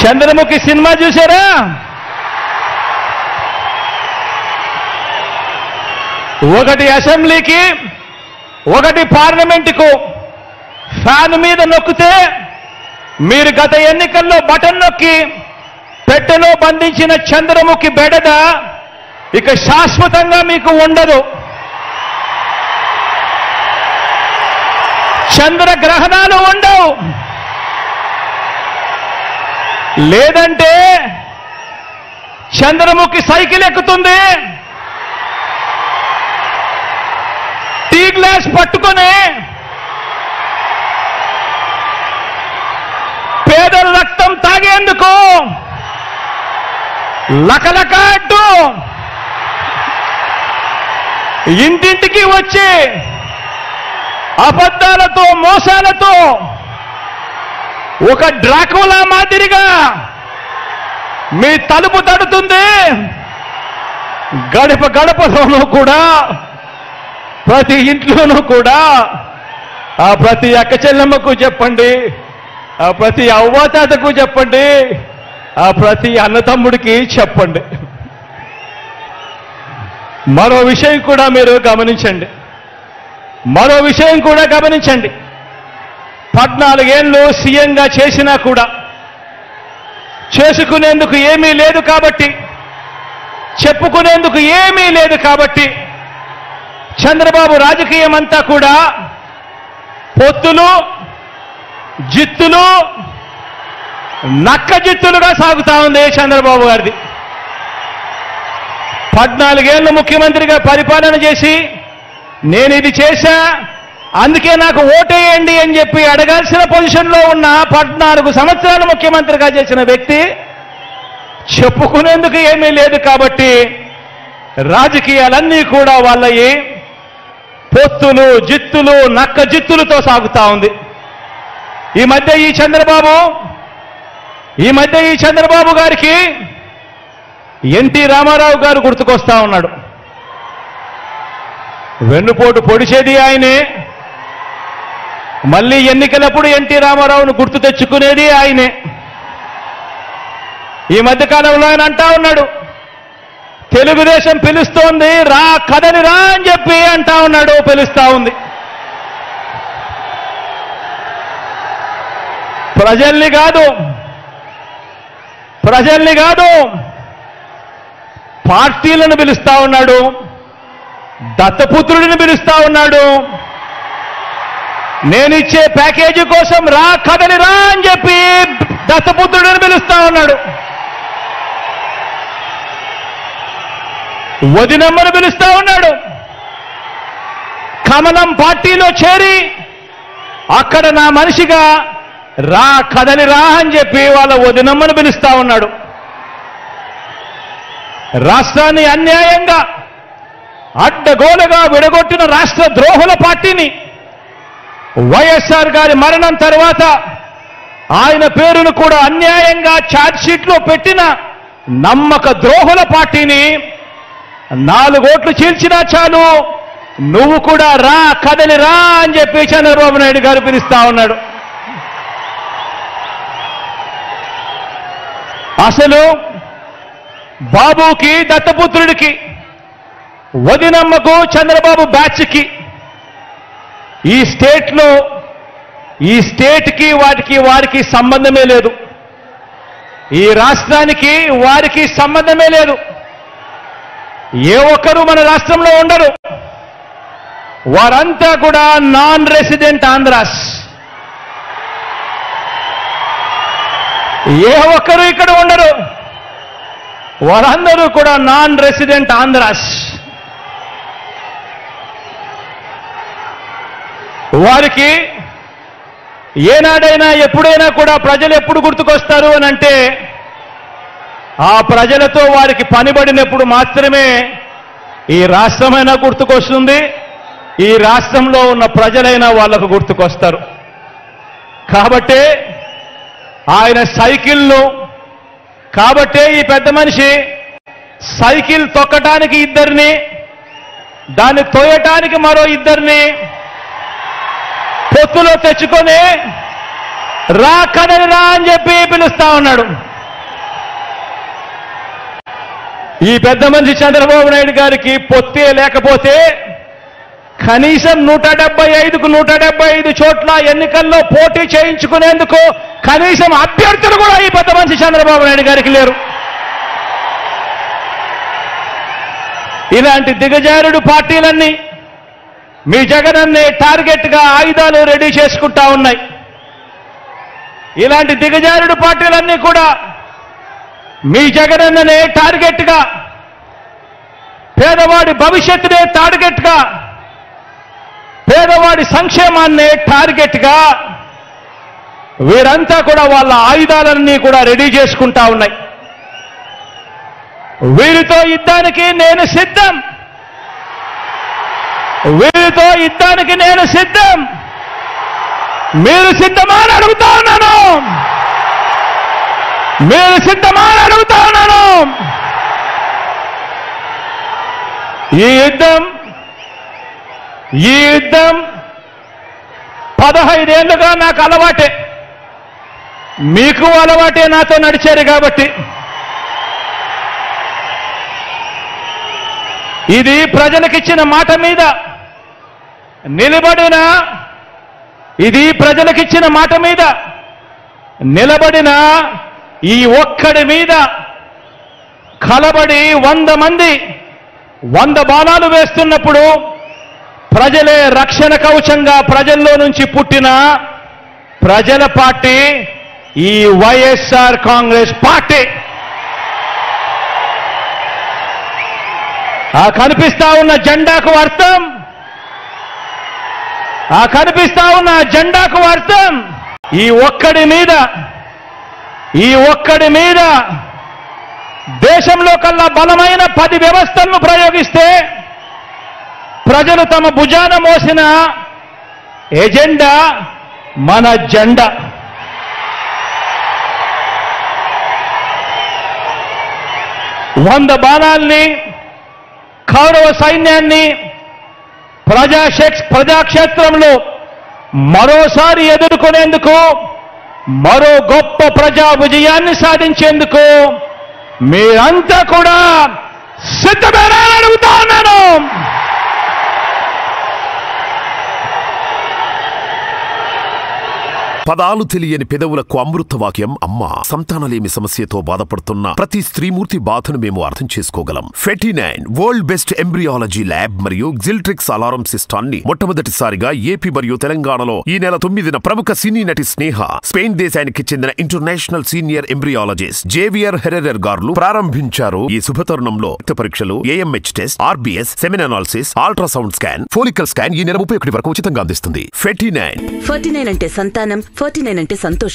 Chandramukhi cinema చూసారా? ఒకటి అసెంబ్లీకి, ఒకటి పార్లమెంటుకు ఫ్యాన్ మీద నొక్కితే మీరు గత ఎన్నికల్లో బటన్ నొక్కి పెట్టెలో బంధించిన చంద్రముఖి బెడద ఇక శాశ్వతంగా మీకు ఉండదు. చంద్రగ్రహణాలు ఉండవు. లేదంటే చంద్రముఖి సైకిల్ ఎక్కుతుంది, టీ గ్లాస్ పట్టుకొని పేదల రక్తం తాగేందుకు లకలక అంటూ ఇంటింటికి వచ్చి అబద్ధాలతో మోసాలతో ఒక డ్రాకులా మాదిరిగా మీ తలుపు తడుతుంది. గడప గడపలోనూ కూడా, ప్రతి ఇంట్లోనూ కూడా ఆ ప్రతి అక్క చెల్లెమ్మకు చెప్పండి, ఆ ప్రతి అవ్వాతాతకు చెప్పండి, ఆ ప్రతి అన్నతమ్ముడికి చెప్పండి. మరో విషయం కూడా మీరు గమనించండి. 14 ఏళ్ళు సీఎంగా చేసినా కూడా చేసుకునేందుకు ఏమీ లేదు కాబట్టి, చెప్పుకునేందుకు ఏమీ లేదు కాబట్టి చంద్రబాబు రాజకీయం అంతా కూడా పొత్తులు, జిత్తులు, నక్క జిత్తులుగా సాగుతా ఉంది చంద్రబాబు గారిది. 14 ఏళ్ళు ముఖ్యమంత్రిగా పరిపాలన చేసి నేను ఇది చేశా అందుకే నాకు ఓటేయండి అని చెప్పి అడగాల్సిన పొజిషన్లో ఉన్న 14 సంవత్సరాలు ముఖ్యమంత్రిగా చేసిన వ్యక్తి చెప్పుకునేందుకు ఏమీ లేదు కాబట్టి రాజకీయాలన్నీ కూడా వాళ్ళయి పొత్తులు, జిత్తులు, నక్క జిత్తులతో సాగుతా ఉంది. ఈ మధ్య ఈ చంద్రబాబు గారికి ఎన్టీ రామారావు గారు గుర్తుకొస్తా ఉన్నాడు. వెన్నుపోటు పొడిచేది ఆయనే, మళ్ళీ ఎన్నికలప్పుడు ఎన్టీ రామారావును గుర్తు తెచ్చుకునేది ఆయనే. ఈ మధ్యకాలంలో ఆయన అంటా ఉన్నాడు, తెలుగుదేశం పిలుస్తోంది రా కదలి రా అని చెప్పి అంటా ఉన్నాడు, పిలుస్తా ఉంది. ప్రజల్ని కాదు పార్టీలను పిలుస్తా ఉన్నాడు, దత్తపుత్రుడిని పిలుస్తా ఉన్నాడు. నేనిచ్చే ప్యాకేజీ కోసం రా కదలి రా అని చెప్పి దత్తపుత్రుడిని పిలుస్తా ఉన్నాడు. వదినమ్మను పిలుస్తా ఉన్నాడు. కమలం పార్టీలో చేరి అక్కడ నా మనిషిగా రా కదలి రా అని చెప్పి వాళ్ళ వదినమ్మను పిలుస్తా ఉన్నాడు. రాష్ట్రాన్ని అన్యాయంగా అడ్డగోలుగా విడగొట్టిన రాష్ట్ర ద్రోహుల పార్టీని వైఎస్ఆర్ గారి మరణం తర్వాత ఆయన పేరును కూడా అన్యాయంగా ఛార్జ్షీట్లో పెట్టిన నమ్మక ద్రోహుల పార్టీని 4 ఓట్లు చీల్చినా చాలు నువ్వు కూడా రా కదలి రా అని చెప్పి చంద్రబాబు నాయుడు గారు పిలుస్తా ఉన్నాడు. అసలు బాబుకి, దత్తపుత్రుడికి, వదినమ్మకు, చంద్రబాబు బ్యాచ్కి ఈ స్టేట్కి వారికి సంబంధమే లేదు. ఈ రాష్ట్రానికి వారికి సంబంధమే లేదు. ఏ ఒక్కరూ మన రాష్ట్రంలో ఉండరు. వారంతా కూడా నాన్ రెసిడెంట్ ఆంధ్రాస్. ఏ ఒక్కరు ఇక్కడ ఉండరు. వారందరూ కూడా నాన్ రెసిడెంట్ ఆంధ్రాస్. వారికి ఏనాడైనా ఎప్పుడైనా కూడా ప్రజలు ఎప్పుడు గుర్తుకొస్తారు అని అంటే ఆ ప్రజలతో వారికి పనిబడినప్పుడు మాత్రమే ఈ రాష్ట్రమైనా గుర్తుకొస్తుంది, ఈ రాష్ట్రంలో ఉన్న ప్రజలైనా వాళ్లకు గుర్తుకొస్తారు. కాబట్టే ఆయన సైకిల్ను, కాబట్టే ఈ పెద్ద మనిషి సైకిల్ తొక్కటానికి 2 దాన్ని తోయటానికి మరో 2 పొత్తులో తెచ్చుకొని రా కదలి రా అని చెప్పి పిలుస్తా ఉన్నాడు. ఈ పెద్ద మనిషి చంద్రబాబు నాయుడు గారికి పొత్తే లేకపోతే కనీసం 175కు 175 చోట్ల ఎన్నికల్లో పోటీ చేయించుకునేందుకు కనీసం అభ్యర్థులు కూడా ఈ పెద్ద మనిషి చంద్రబాబు నాయుడు గారికి లేరు. ఇలాంటి దిగజారుడు పార్టీలన్నీ మీ జగనన్నే టార్గెట్గా ఆయుధాలు రెడీ చేసుకుంటా ఉన్నాయి. ఇలాంటి దిగజారుడు పార్టీలన్నీ కూడా మీ జగనన్ననే టార్గెట్గా, పేదవాడి భవిష్యత్తునే టార్గెట్గా, పేదవాడి సంక్షేమాన్నే టార్గెట్గా వీరంతా కూడా వాళ్ళ ఆయుధాలన్నీ కూడా రెడీ చేసుకుంటా ఉన్నాయి. వీరితో యుద్ధానికి నేను సిద్ధం, వీరితో యుద్ధానికి నేను సిద్ధం. మీరు సిద్ధమా అని అడుగుతా ఉన్నాను, మీరు సిద్ధమా అని అడుగుతా ఉన్నాను. ఈ యుద్ధం 15 ఏళ్లుగా నాకు అలవాటే, మీకు అలవాటే నాతో నడిచారు కాబట్టి. ఇది ప్రజలకిచ్చిన మాట మీద నిలబడిన, ఇది ప్రజలకిచ్చిన మాట మీద నిలబడిన ఈ ఒక్కడి మీద కలబడి 100 మంది 100 బాణాలు వేస్తున్నప్పుడు ప్రజలే రక్షణ కవచంగా ప్రజల్లో నుంచి పుట్టిన ప్రజల పార్టీ ఈ వైఎస్ఆర్ కాంగ్రెస్ పార్టీ. ఆ కనిపిస్తా ఉన్న జెండాకు అర్థం, ఆ కనిపిస్తా ఉన్న జెండాకు అర్థం ఈ ఒక్కడి మీద దేశంలో కల్లా బలమైన 10 వ్యవస్థలను ప్రయోగిస్తే ప్రజలు తమ భుజాన మోసిన ఎజెండా మన జెండా. వంద బాణాల్ని, కౌరవ సైన్యాన్ని ప్రజాక్షేత్రంలో మరోసారి ఎదుర్కొనేందుకు, మరో గొప్ప ప్రజా విజయాన్ని సాధించేందుకు మీరంతా కూడా సిద్ధమేనా అని అడుగుతా ఉన్నాను. పదాలు తెలియని పెదవులకు అమృతవాక్యం అమ్మ. సంతానలేమి సమస్యతో బాధపడుతున్న ప్రతి స్త్రీమూర్తి బాధను మేము అర్థం చేసుకోగలం. Fertinine world best embryology lab మరియు జిల్ట్రిక్స్ అలారం సిస్టాన్ని మొట్టమొదటిసారిగా ఏపీ మరియు తెలంగాణలో ఈ నెల 9న ప్రముఖ సినీ నటి స్నేహ, స్పెయిన్ దేశానికి చెందిన international senior embryologist Javier Herrera గారు ప్రారంభించారు. ఈ శుభతరుణంలో రక్త పరీక్షలు, AMH test, RBS, సెమిన్ analysis, ultrasound scan, follicle scan ఈ నెల 31 వరకు ఉచితంగా అందిస్తుంది. ఫెర్టినైన్ అంటే సంతానం, 49 అంటే సంతోషం.